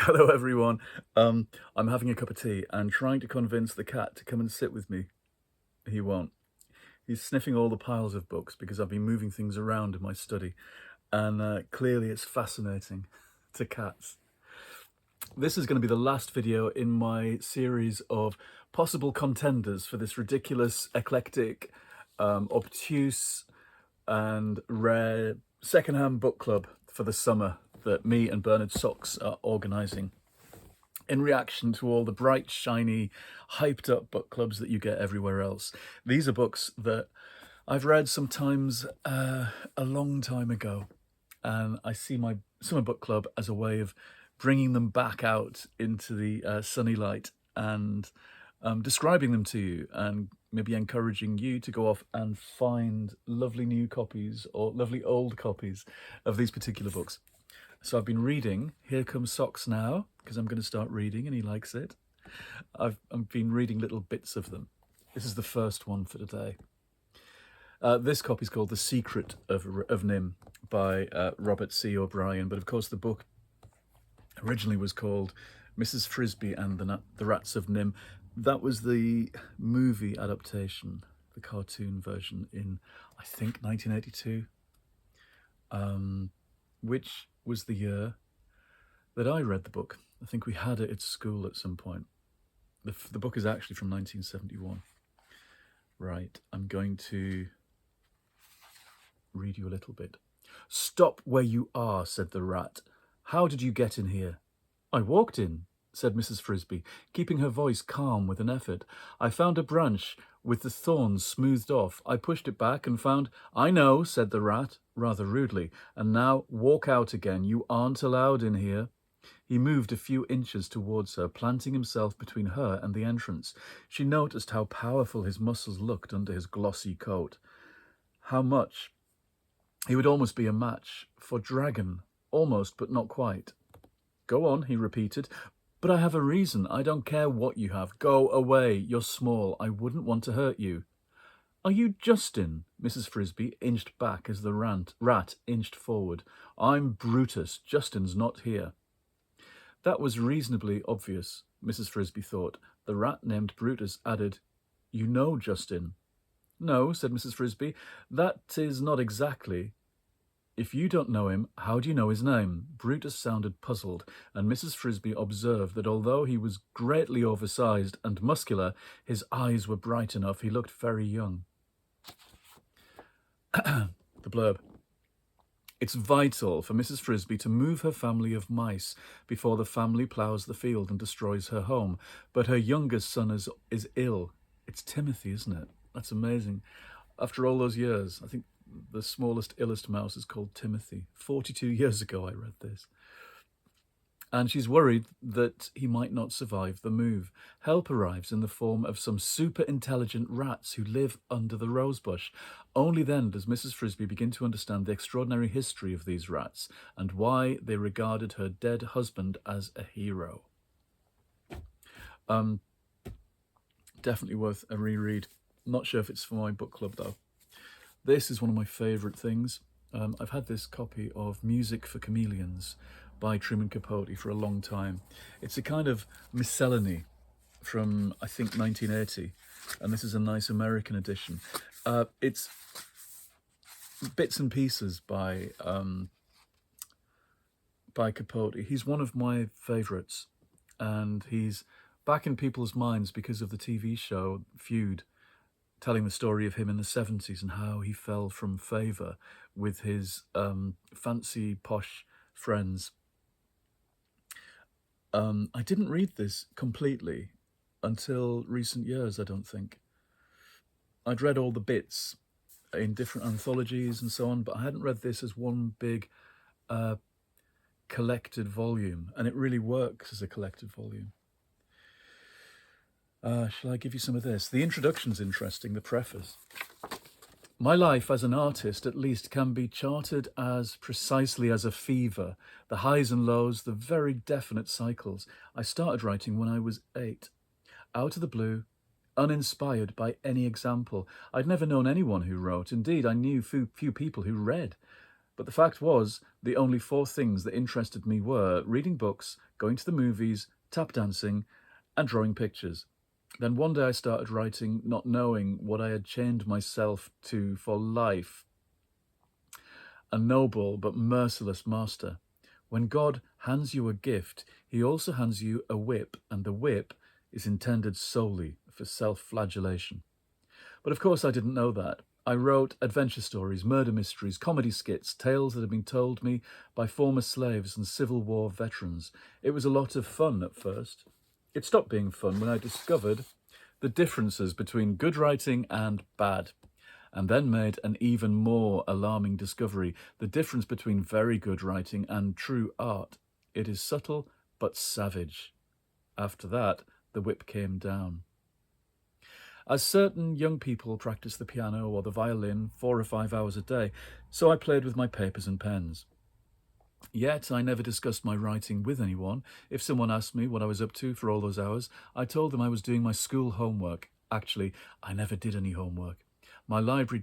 Hello everyone. I'm having a cup of tea and trying to convince the cat to come and sit with me. He won't. He's sniffing all the piles of books because I've been moving things around in my study, and clearly it's fascinating to cats. This is going to be the last video in my series of possible contenders for this ridiculous, eclectic, obtuse and rare secondhand book club for the summer that me and Bernard Socks are organising in reaction to all the bright, shiny, hyped up book clubs that you get everywhere else. These are books that I've read sometimes a long time ago, and I see my summer book club as a way of bringing them back out into the sunny light and describing them to you, and maybe encouraging you to go off and find lovely new copies or lovely old copies of these particular books. So I've been reading Here Comes Socks now, because I'm going to start reading and he likes it. I've been reading little bits of them. This is the first one for today. This copy is called The Secret of NIMH by Robert C. O'Brien, but of course the book originally was called Mrs. Frisby and the Rats of NIMH. That was the movie adaptation, the cartoon version in, I think, 1982, which was the year that I read the book. I think we had it at school at some point. The book is actually from 1971. Right, I'm going to read you a little bit. "Stop where you are," said the rat. "How did you get in here?" "I walked in," said Mrs. Frisby, keeping her voice calm with an effort. "I found a branch with the thorns smoothed off. I pushed it back and found—" "I know," said the rat, rather rudely. "And now walk out again. You aren't allowed in here." He moved a few inches towards her, planting himself between her and the entrance. She noticed how powerful his muscles looked under his glossy coat. How much? He would almost be a match for Dragon. Almost, but not quite. "Go on," he repeated. "But I have a reason. I don't care what you have. Go away. You're small. I wouldn't want to hurt you." "Are you Justin?" Mrs. Frisby inched back as the rat inched forward. "I'm Brutus. Justin's not here." That was reasonably obvious, Mrs. Frisby thought. The rat named Brutus added, "You know Justin." "No," said Mrs. Frisby. "That is not exactly. If you don't know him, how do you know his name?" Brutus sounded puzzled, and Mrs. Frisby observed that although he was greatly oversized and muscular, his eyes were bright enough. He looked very young. The blurb. "It's vital for Mrs. Frisby to move her family of mice before the family ploughs the field and destroys her home. But her youngest son is ill." It's Timothy, isn't it? That's amazing. After all those years, I think the smallest, illest mouse is called Timothy. 42 years ago I read this. And she's worried that he might not survive the move. Help arrives in the form of some super intelligent rats who live under the rosebush. Only then does Mrs. Frisby begin to understand the extraordinary history of these rats and why they regarded her dead husband as a hero. Definitely worth a reread. Not sure if it's for my book club though. This is one of my favourite things. I've had this copy of Music for Chameleons by Truman Capote for a long time. It's a kind of miscellany from, I think, 1980, and this is a nice American edition. It's bits and pieces by Capote. He's one of my favourites, and he's back in people's minds because of the TV show Feud, telling the story of him in the 70s and how he fell from favour with his fancy, posh friends. I didn't read this completely until recent years, I don't think. I'd read all the bits in different anthologies and so on, but I hadn't read this as one big collected volume, and it really works as a collected volume. Shall I give you some of this? The introduction's interesting, the preface. "My life as an artist, at least, can be charted as precisely as a fever. The highs and lows, the very definite cycles. I started writing when I was 8. Out of the blue, uninspired by any example. I'd never known anyone who wrote. Indeed, I knew few people who read. But the fact was, the only 4 things that interested me were reading books, going to the movies, tap dancing, and drawing pictures. Then one day I started writing, not knowing what I had chained myself to for life. A noble but merciless master. When God hands you a gift, he also hands you a whip, and the whip is intended solely for self-flagellation. But of course I didn't know that. I wrote adventure stories, murder mysteries, comedy skits, tales that had been told me by former slaves and Civil War veterans. It was a lot of fun at first. It stopped being fun when I discovered the differences between good writing and bad, and then made an even more alarming discovery: the difference between very good writing and true art. It is subtle but savage. After that, the whip came down. As certain young people practice the piano or the violin 4 or 5 hours a day, so I played with my papers and pens. Yet I never discussed my writing with anyone. If someone asked me what I was up to for all those hours, I told them I was doing my school homework. Actually, I never did any homework. My literary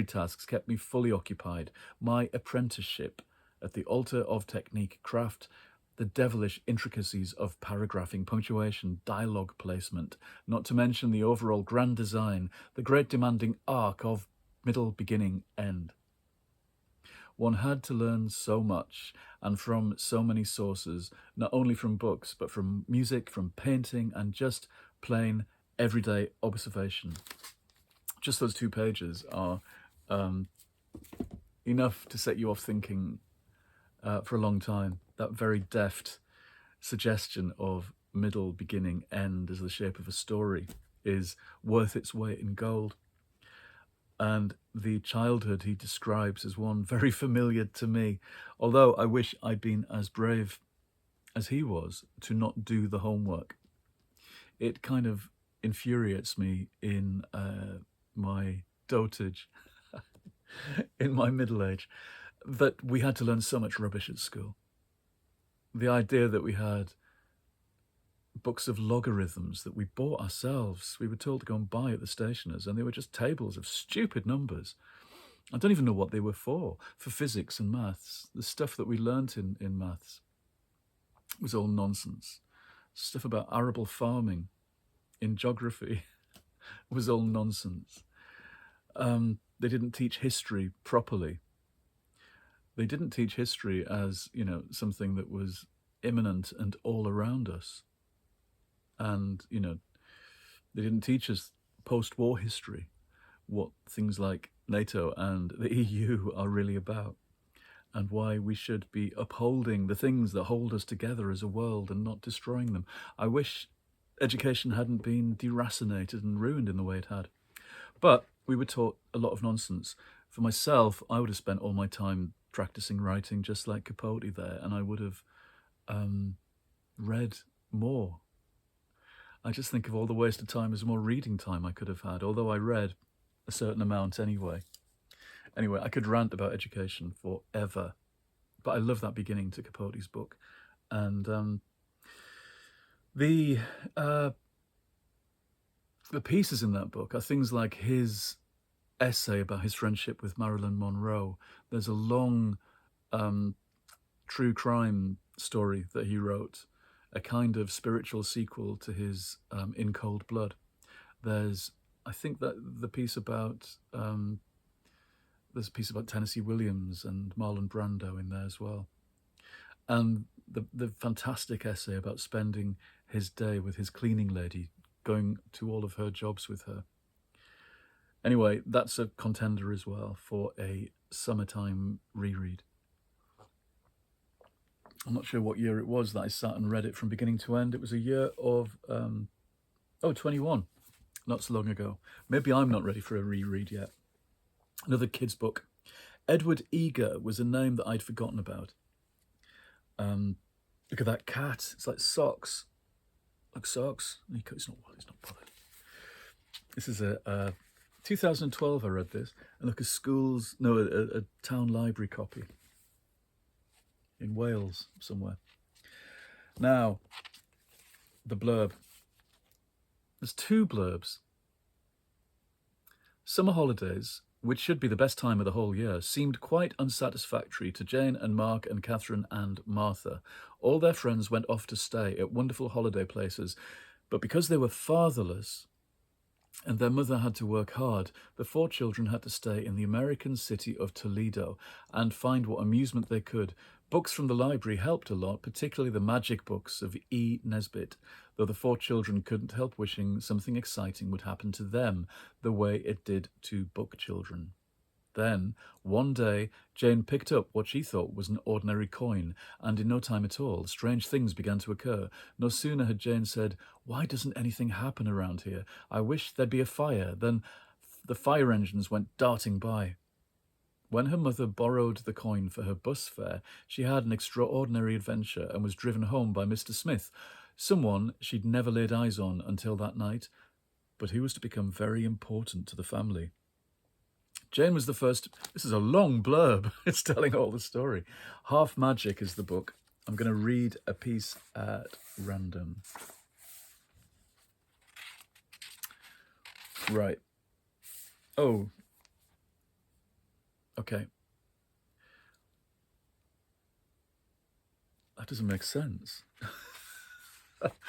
tasks kept me fully occupied. My apprenticeship at the altar of technique, craft, the devilish intricacies of paragraphing, punctuation, dialogue placement, not to mention the overall grand design, the great demanding arc of middle, beginning, end. One had to learn so much, and from so many sources, not only from books, but from music, from painting, and just plain everyday observation. Just those 2 pages are enough to set you off thinking for a long time. That very deft suggestion of middle, beginning, end as the shape of a story is worth its weight in gold. And the childhood he describes is one very familiar to me, although I wish I'd been as brave as he was to not do the homework. It kind of infuriates me in my dotage, in my middle age, that we had to learn so much rubbish at school. The idea that we had books of logarithms that we bought ourselves, we were told to go and buy at the stationers, and they were just tables of stupid numbers. I don't even know what they were for physics and maths. The stuff that we learnt in maths was all nonsense. Stuff about arable farming in geography was all nonsense. They didn't teach history properly. They didn't teach history as, something that was imminent and all around us. And, they didn't teach us post-war history, what things like NATO and the EU are really about, and why we should be upholding the things that hold us together as a world and not destroying them. I wish education hadn't been deracinated and ruined in the way it had. But we were taught a lot of nonsense. For myself, I would have spent all my time practicing writing just like Capote there, and I would have read more. I just think of all the wasted time as more reading time I could have had, although I read a certain amount anyway. Anyway, I could rant about education forever, but I love that beginning to Capote's book. And the pieces in that book are things like his essay about his friendship with Marilyn Monroe. There's a long true crime story that he wrote, a kind of spiritual sequel to his In Cold Blood. There's, I think that the piece about, there's a piece about Tennessee Williams and Marlon Brando in there as well. And the fantastic essay about spending his day with his cleaning lady, going to all of her jobs with her. Anyway, that's a contender as well for a summertime reread. I'm not sure what year it was that I sat and read it from beginning to end. It was a year of, 21, not so long ago. Maybe I'm not ready for a reread yet. Another kid's book. Edward Eager was a name that I'd forgotten about. Look at that cat. It's like socks. Like socks. It's not bothered. This is a 2012 I read this. And look, a town library copy in Wales somewhere. Now, the blurb. There's 2 blurbs. Summer holidays which should be the best time of the whole year, seemed quite unsatisfactory to Jane and Mark and Catherine and Martha. All their friends went off to stay at wonderful holiday places, but because they were fatherless and their mother had to work hard, the 4 children had to stay in the American city of Toledo and find what amusement they could. Books from the library helped a lot, particularly the magic books of E. Nesbit, though the 4 children couldn't help wishing something exciting would happen to them the way it did to book children. Then, one day, Jane picked up what she thought was an ordinary coin, and in no time at all, strange things began to occur. No sooner had Jane said, "Why doesn't anything happen around here? I wish there'd be a fire," than the fire engines went darting by. When her mother borrowed the coin for her bus fare, she had an extraordinary adventure and was driven home by Mr. Smith, someone she'd never laid eyes on until that night, but who was to become very important to the family. Jane was the first. This is a long blurb. It's telling all the story. Half Magic is the book. I'm going to read a piece at random. Right. Oh. Okay. That doesn't make sense.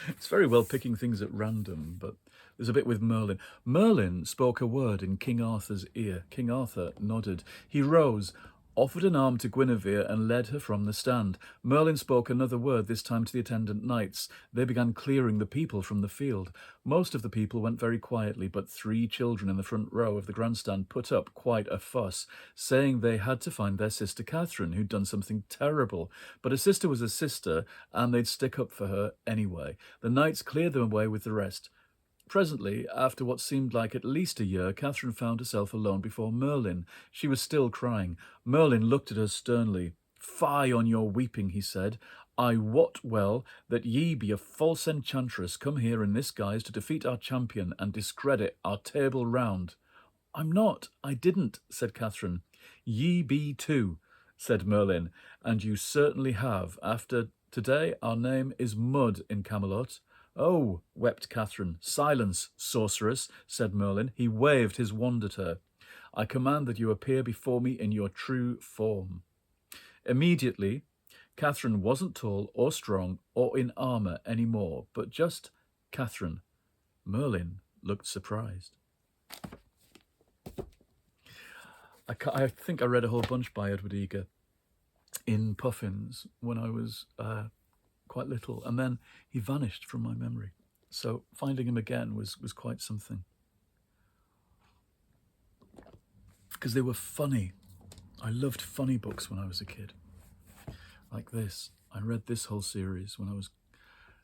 It's very well picking things at random, but there's a bit with Merlin. Merlin spoke a word in King Arthur's ear. King Arthur nodded. He rose, offered an arm to Guinevere, and led her from the stand. Merlin spoke another word, this time to the attendant knights. They began clearing the people from the field. Most of the people went very quietly, but 3 children in the front row of the grandstand put up quite a fuss, saying they had to find their sister Catherine, who'd done something terrible. But a sister was a sister, and they'd stick up for her anyway. The knights cleared them away with the rest. Presently, after what seemed like at least a year, Catherine found herself alone before Merlin. She was still crying. Merlin looked at her sternly. "Fie on your weeping," he said. "I wot well that ye be a false enchantress come here in this guise to defeat our champion and discredit our Table Round." "I'm not. I didn't," said Catherine. "Ye be too," said Merlin, "and you certainly have. After today our name is Mud in Camelot." "Oh," wept Catherine. "Silence, sorceress," said Merlin. He waved his wand at her. "I command that you appear before me in your true form." Immediately, Catherine wasn't tall or strong or in armour any more, but just Catherine. Merlin looked surprised. I think I read a whole bunch by Edward Eager in Puffins when I was quite little, and then he vanished from my memory. So finding him again was quite something. Because they were funny. I loved funny books when I was a kid. Like this. I read this whole series when I was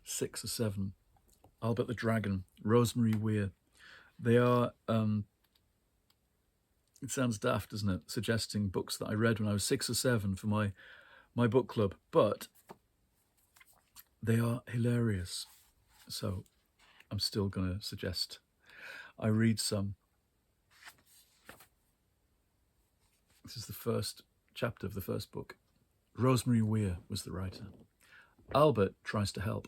6 or 7. Albert the Dragon, Rosemary Weir. They are, it sounds daft, doesn't it? Suggesting books that I read when I was 6 or 7 for my book club. But they are hilarious. So I'm still going to suggest I read some. This is the first chapter of the first book. Rosemary Weir was the writer. Albert tries to help.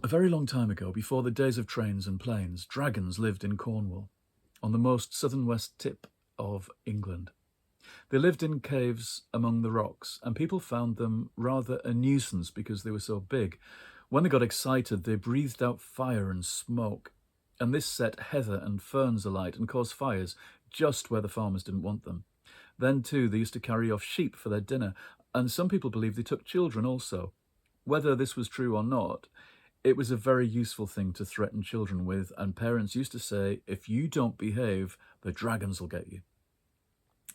A very long time ago, before the days of trains and planes, dragons lived in Cornwall, on the most southern west tip of England. They lived in caves among the rocks, and people found them rather a nuisance because they were so big. When they got excited, they breathed out fire and smoke, and this set heather and ferns alight and caused fires just where the farmers didn't want them. Then, too, they used to carry off sheep for their dinner, and some people believe they took children also. Whether this was true or not, it was a very useful thing to threaten children with, and parents used to say, "If you don't behave, the dragons will get you."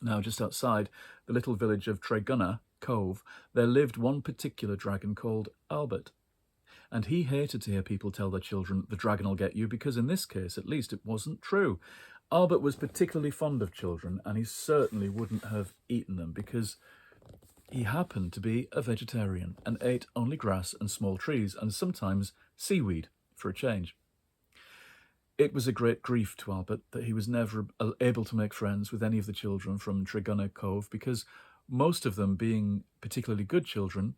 Now, just outside the little village of Tregunna Cove, there lived one particular dragon called Albert. And he hated to hear people tell their children, "The dragon will get you," because in this case, at least, it wasn't true. Albert was particularly fond of children, and he certainly wouldn't have eaten them because he happened to be a vegetarian and ate only grass and small trees and sometimes seaweed for a change. It was a great grief to Albert that he was never able to make friends with any of the children from Tregunna Cove because most of them, being particularly good children,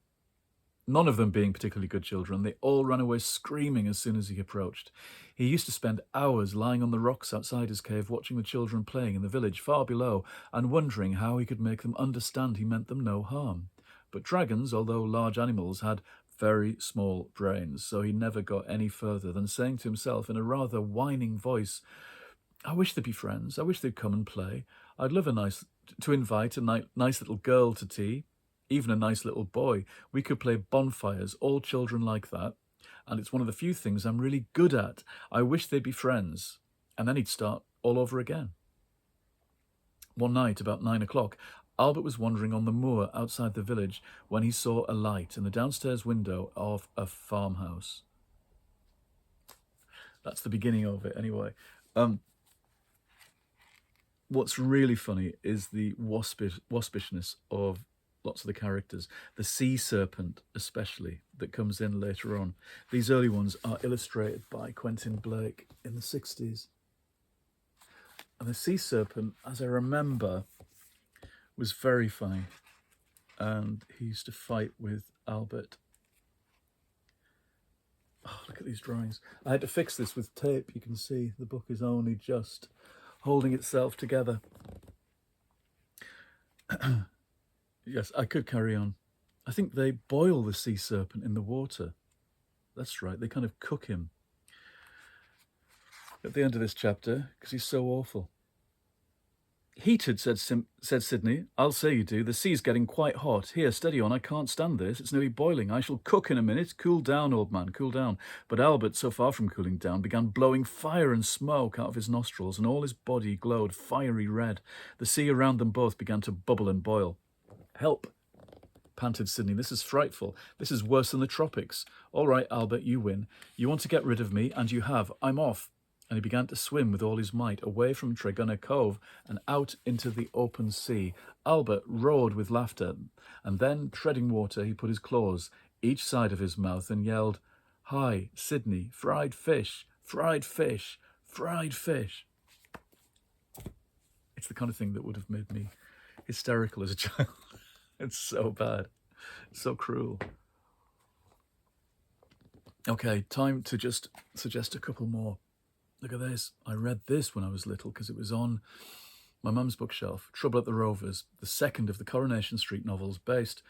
none of them being particularly good children. They all ran away screaming as soon as he approached. He used to spend hours lying on the rocks outside his cave watching the children playing in the village far below and wondering how he could make them understand he meant them no harm. But dragons, although large animals, had very small brains, so he never got any further than saying to himself in a rather whining voice, I wish they'd be friends. I wish they'd come and play. I'd love to invite a nice little girl to tea, even a nice little boy. We could play bonfires, all children like that. And it's one of the few things I'm really good at. I wish they'd be friends. And then he'd start all over again. One night, about 9 o'clock, Albert was wandering on the moor outside the village when he saw a light in the downstairs window of a farmhouse. That's the beginning of it, anyway. What's really funny is the waspishness of lots of the characters. The sea serpent, especially, that comes in later on. These early ones are illustrated by Quentin Blake in the 60s. And the sea serpent, as I remember, was very funny. And he used to fight with Albert. Oh, look at these drawings. I had to fix this with tape. You can see the book is only just holding itself together. Yes, I could carry on. I think they boil the sea serpent in the water. That's right, they kind of cook him at the end of this chapter because he's so awful. Heated, said Sydney. I'll say you do. The sea's getting quite hot. Here, steady on. I can't stand this. It's nearly boiling. I shall cook in a minute. Cool down, old man, cool down. But Albert, so far from cooling down, began blowing fire and smoke out of his nostrils, and all his body glowed fiery red. The sea around them both began to bubble and boil. Help, panted Sydney. This is frightful. This is worse than the tropics. All right, Albert, you win. You want to get rid of me, and you have. I'm off. And he began to swim with all his might away from Tregunna Cove and out into the open sea. Albert roared with laughter, and then, treading water, he put his claws each side of his mouth and yelled, Hi, Sydney, fried fish, fried fish, fried fish. It's the kind of thing that would have made me hysterical as a child. It's so bad, so cruel. Okay, time to just suggest a couple more. Look at this. I read this when I was little because it was on my mum's bookshelf. Trouble at the Rovers, the second of the Coronation Street novels based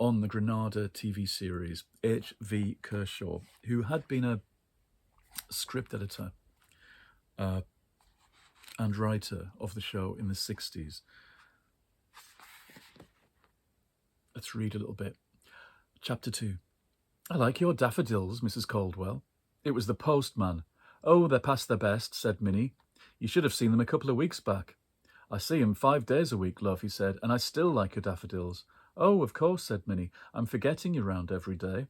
on the Granada TV series. H.V. Kershaw, who had been a script editor and writer of the show in the 60s. Let's read a little bit. Chapter 2. I like your daffodils, Mrs. Caldwell. It was the postman. Oh, they're past their best, said Minnie. You should have seen them a couple of weeks back. I see 'em 5 days a week, love, he said, and I still like your daffodils. Oh, of course, said Minnie. I'm forgetting you round every day.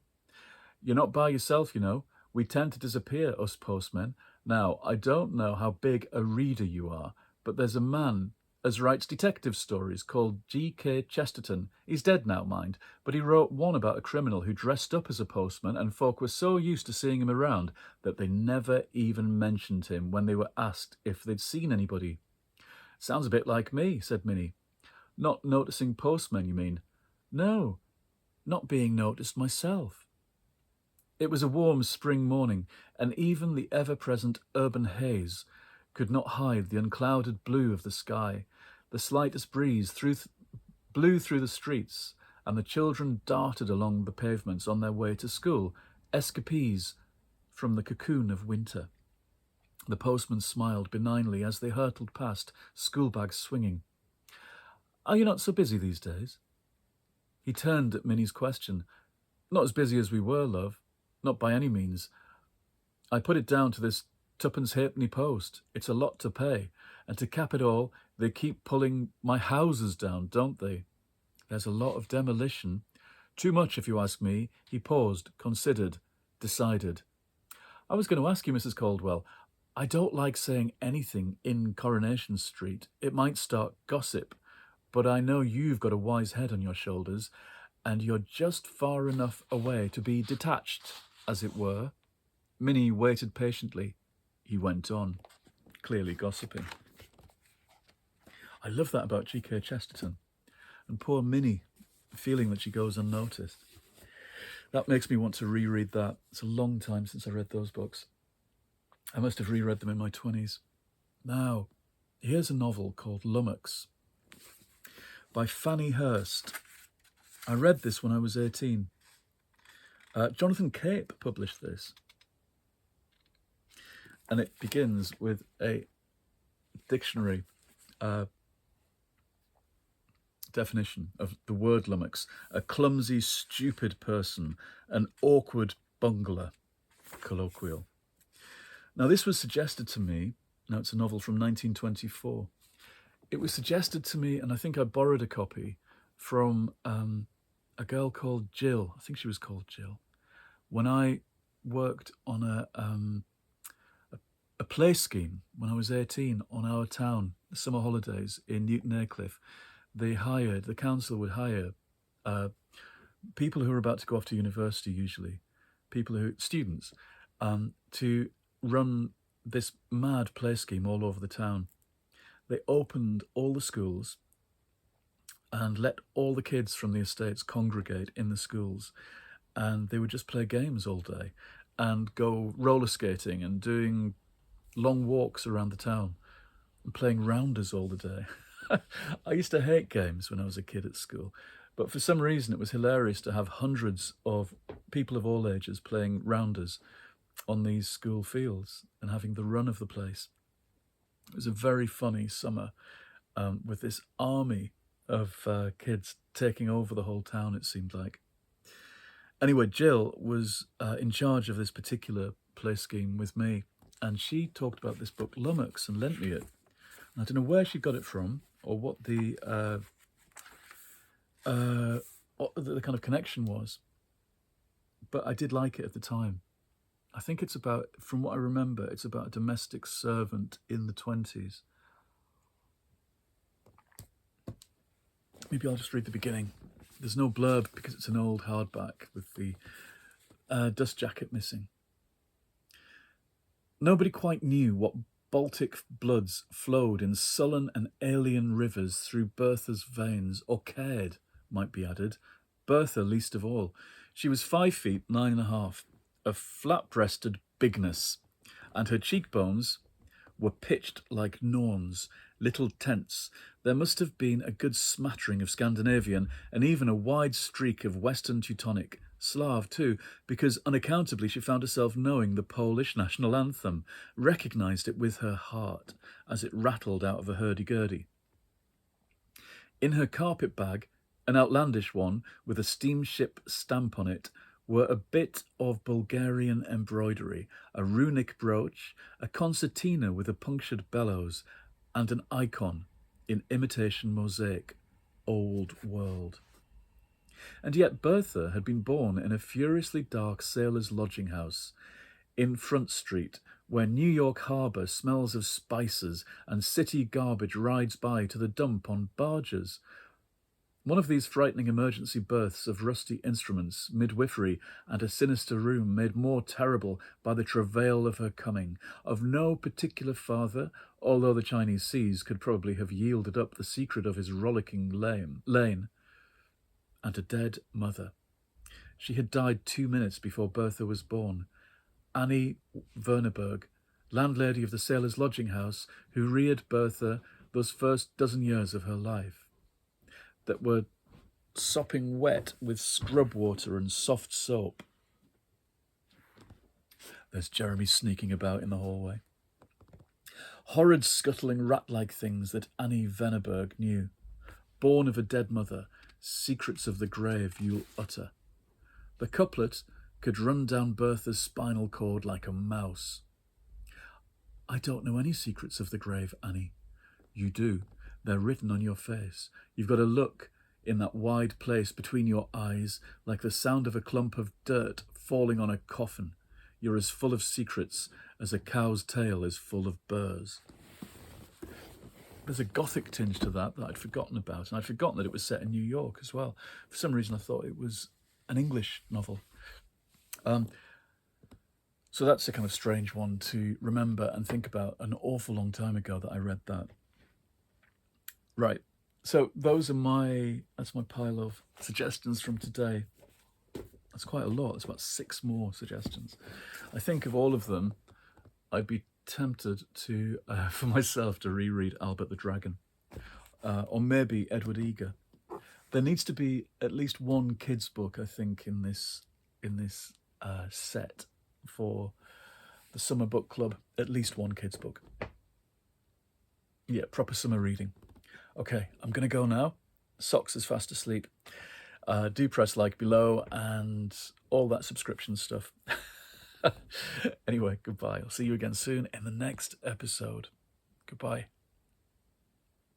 You're not by yourself, you know. We tend to disappear, us postmen. Now, I don't know how big a reader you are, but there's a man as writes detective stories called G.K. Chesterton. He's dead now, mind, but he wrote one about a criminal who dressed up as a postman, and folk were so used to seeing him around that they never even mentioned him when they were asked if they'd seen anybody. Sounds a bit like me, said Minnie. Not noticing postmen, you mean? No, not being noticed myself. It was a warm spring morning, and even the ever-present urban haze could not hide the unclouded blue of the sky. The slightest breeze blew through the streets, and the children darted along the pavements on their way to school, escapees from the cocoon of winter. The postman smiled benignly as they hurtled past, schoolbags swinging. Are you not so busy these days? He turned at Minnie's question. Not as busy as we were, love. Not by any means. I put it down to this twopence halfpenny post. It's a lot to pay. And to cap it all, they keep pulling my houses down, don't they? There's a lot of demolition. Too much, if you ask me. He paused, considered, decided. I was going to ask you, Mrs. Caldwell, I don't like saying anything in Coronation Street. It might start gossip, but I know you've got a wise head on your shoulders, and you're just far enough away to be detached, as it were. Minnie waited patiently. He went on, clearly gossiping. I love that about G.K. Chesterton. And poor Minnie, feeling that she goes unnoticed. That makes me want to reread that. It's a long time since I read those books. I must have reread them in my 20s. Now, here's a novel called Lummox by Fanny Hurst. I read this when I was 18. Jonathan Cape published this. And it begins with a dictionary definition of the word lummox: a clumsy, stupid person, an awkward bungler, colloquial. Now, this was suggested to me. Now, it's a novel from 1924. It was suggested to me, and I think I borrowed a copy from a girl called Jill. I think she was called Jill. When I worked on a play scheme when I was 18 on our town, the summer holidays in Newton Aycliffe, the council would hire people who were about to go off to university, usually students, to run this mad play scheme all over the town. They opened all the schools and let all the kids from the estates congregate in the schools, and they would just play games all day and go roller skating and doing long walks around the town and playing rounders all the day. I used to hate games when I was a kid at school, but for some reason it was hilarious to have hundreds of people of all ages playing rounders on these school fields and having the run of the place. It was a very funny summer with this army of kids taking over the whole town, it seemed like. Anyway, Jill was in charge of this particular play scheme with me, and she talked about this book, Lummox, and lent me it. And I don't know where she got it from or what the kind of connection was, but I did like it at the time. I think it's about, from what I remember, it's about a domestic servant in the 20s. Maybe I'll just read the beginning. There's no blurb because it's an old hardback with the dust jacket missing. Nobody quite knew what Baltic bloods flowed in sullen and alien rivers through Bertha's veins, or cared, might be added. Bertha least of all. She was 5 feet 9.5, of flat-breasted bigness, and her cheekbones were pitched like Norns, little tents. There must have been a good smattering of Scandinavian and even a wide streak of Western Teutonic, Slav too, because unaccountably she found herself knowing the Polish national anthem, recognised it with her heart as it rattled out of a hurdy-gurdy. In her carpet bag, an outlandish one with a steamship stamp on it, were a bit of Bulgarian embroidery, a runic brooch, a concertina with a punctured bellows, and an icon in imitation mosaic, old world. And yet Bertha had been born in a furiously dark sailor's lodging house in Front Street, where New York harbour smells of spices and city garbage rides by to the dump on barges. One of these frightening emergency births of rusty instruments, midwifery, and a sinister room made more terrible by the travail of her coming, of no particular father, although the Chinese seas could probably have yielded up the secret of his rollicking lane, and a dead mother. She had died 2 minutes before Bertha was born. Annie Verneberg, landlady of the Sailors' Lodging House, who reared Bertha those first dozen years of her life, that were sopping wet with scrub water and soft soap. There's Jeremy sneaking about in the hallway. Horrid scuttling rat-like things that Annie Verneberg knew. Born of a dead mother, secrets of the grave you'll utter. The couplet could run down Bertha's spinal cord like a mouse. I don't know any secrets of the grave, Annie. You do. They're written on your face. You've got a look in that wide place between your eyes like the sound of a clump of dirt falling on a coffin. You're as full of secrets as a cow's tail is full of burrs. There's a gothic tinge to that I'd forgotten about, and I'd forgotten that it was set in New York as well. For some reason I thought it was an English novel. So that's a kind of strange one to remember and think about. An awful long time ago that I read that. Right, so that's my pile of suggestions from today. That's quite a lot. There's about 6 more suggestions. I think of all of them, I'd be tempted to, for myself, to reread Albert the Dragon, or maybe Edward Eager. There needs to be at least one kids' book, I think, in this set for the summer book club. At least one kids' book. Yeah, proper summer reading. Okay, I'm going to go now. Socks is fast asleep. Do press like below and all that subscription stuff. Anyway, goodbye. I'll see you again soon in the next episode. Goodbye.